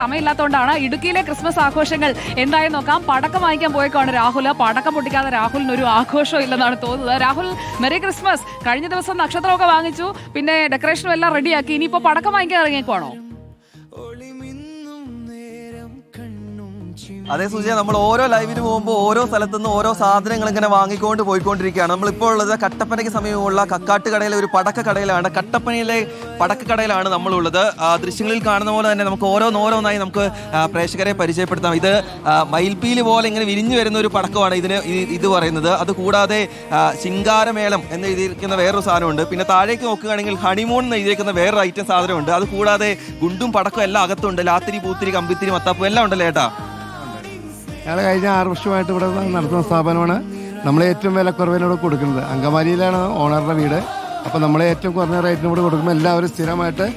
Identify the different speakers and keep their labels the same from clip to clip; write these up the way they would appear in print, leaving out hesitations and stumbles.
Speaker 1: സമയമില്ലാത്തതുകൊണ്ടാണ്. ഇടുക്കിയിലെ ക്രിസ്മസ് ആഘോഷങ്ങൾ എന്തായി നോക്കാം. പടക്കം വാങ്ങിക്കാൻ പോയേക്കാണ് രാഹുൽ. പടക്കം പൊട്ടിക്കാതെ രാഹുലിന് ഒരു ആഘോഷവും ഇല്ലെന്നാണ് തോന്നുന്നത്. Rahul, merry Christmas. കഴിഞ്ഞ ദിവസം നക്ഷത്രമൊക്കെ വാങ്ങിച്ചു, പിന്നെ ഡെക്കറേഷനും എല്ലാം റെഡിയാക്കി. ഇനിയിപ്പോ പടക്കം വാങ്ങിക്കാൻ ഇറങ്ങിയേക്കുവാണോ?
Speaker 2: അതേ സൂചന, നമ്മൾ ഓരോ ലൈവിന് പോകുമ്പോൾ ഓരോ സ്ഥലത്തുനിന്ന് ഓരോ സാധനങ്ങൾ ഇങ്ങനെ വാങ്ങിക്കൊണ്ട് പോയിക്കൊണ്ടിരിക്കുകയാണ്. നമ്മളിപ്പോൾ ഉള്ളത് കട്ടപ്പനയ്ക്ക് സമീപമുള്ള കക്കാട്ടുകടയിലെ ഒരു പടക്കക്കടയിലാണ്. കട്ടപ്പനയിലെ പടക്കക്കടയിലാണ് നമ്മളുള്ളത്. ദൃശ്യങ്ങളിൽ കാണുന്ന പോലെ തന്നെ നമുക്ക് ഓരോന്നോരോന്നായി നമുക്ക് പ്രേക്ഷകരെ പരിചയപ്പെടുത്താം. ഇത് മയിൽപ്പീലി പോലെ ഇങ്ങനെ വിരിഞ്ഞു വരുന്ന ഒരു പടക്കമാണ് ഇത് പറയുന്നത്. അതുകൂടാതെ ശിങ്കാരമേളം എന്ന് എഴുതിയിരിക്കുന്ന വേറൊരു സാധനമുണ്ട്. പിന്നെ താഴേക്ക് നോക്കുകയാണെങ്കിൽ ഹണിമൂൺ എന്ന് എഴുതിയിരിക്കുന്ന വേറൊരു ഐറ്റം സാധനമുണ്ട്. അതുകൂടാതെ ഗുണ്ടും പടക്കം എല്ലാം അകത്തുണ്ട്. ലാത്തിരി, പൂത്തിരി, കമ്പിത്തിരി, മത്താപ്പൂ എല്ലാം ഉണ്ടല്ലോ ഏട്ടാ.
Speaker 3: ഞങ്ങൾ കഴിഞ്ഞ 6 വർഷമായിട്ട് ഇവിടെ നടത്തുന്ന സ്ഥാപനമാണ്. നമ്മൾ ഏറ്റവും വിലക്കുറവിനോട് കൊടുക്കുന്നത്. അങ്കമാലിയിലാണ് ഓണറുടെ വീട്. അപ്പോൾ നമ്മൾ ഏറ്റവും കുറഞ്ഞ റേറ്റിനോട് കൊടുക്കുമ്പോൾ എല്ലാവരും സ്ഥിരമായിട്ട്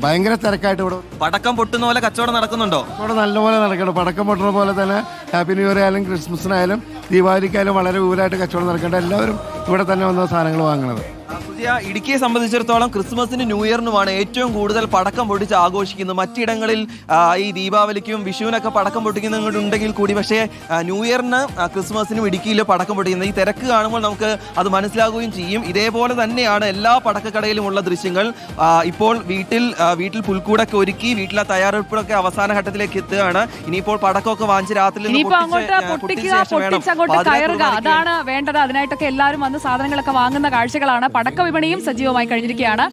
Speaker 3: ഭയങ്കര തിരക്കായിട്ട് ഇവിടെ
Speaker 2: പടക്കം പൊട്ടുന്ന പോലെ കച്ചവടം നടക്കുന്നുണ്ടോ?
Speaker 3: ഇവിടെ നല്ലപോലെ നടക്കണം. പടക്കം പൊട്ടുന്ന പോലെ തന്നെ ഹാപ്പി ന്യൂ ഇയർ ആയാലും ക്രിസ്മസിനായാലും ദീപാവലിക്കായാലും വളരെ ഊരായിട്ട് കച്ചവടം നടക്കേണ്ട. എല്ലാവരും ഇവിടെ തന്നെ വന്ന സാധനങ്ങൾ വാങ്ങുന്നത്.
Speaker 2: ഇടുക്കിയെ സംബന്ധിച്ചിടത്തോളം ക്രിസ്മസിനും ന്യൂ ഇയറിനുമാണ് ഏറ്റവും കൂടുതൽ പടക്കം പൊട്ടിച്ച് ആഘോഷിക്കുന്നത്. മറ്റിടങ്ങളിൽ ഈ ദീപാവലിക്കും വിഷുവിനൊക്കെ പടക്കം പൊട്ടിക്കുന്നുണ്ടെങ്കിൽ കൂടി, പക്ഷേ ന്യൂ ഇയറിന് ക്രിസ്മസിനും ഇടുക്കിയിൽ പടക്കം പൊട്ടിക്കുന്നത്. ഈ തിരക്ക് കാണുമ്പോൾ നമുക്ക് അത് മനസ്സിലാകുകയും ചെയ്യും. ഇതേപോലെ തന്നെയാണ് എല്ലാ പടക്കക്കടയിലുമുള്ള ദൃശ്യങ്ങൾ. ഇപ്പോൾ വീട്ടിൽ പുൽക്കൂടൊക്കെ ഒരുക്കി വീട്ടിലെ തയ്യാറെടുപ്പൊക്കെ അവസാന ഘട്ടത്തിലേക്ക് എത്തുകയാണ്. ഇനിയിപ്പോൾ പടക്കമൊക്കെ വാങ്ങിച്ച് രാത്രി
Speaker 1: അതാണ് വേണ്ടത്. അതിനായിട്ടൊക്കെ എല്ലാവരും വന്ന് സാധനങ്ങളൊക്കെ വാങ്ങുന്ന കാഴ്ചകളാണ്. പടക്ക വിപണിയും സജീവമായി കഴിഞ്ഞിരിക്കുകയാണ്.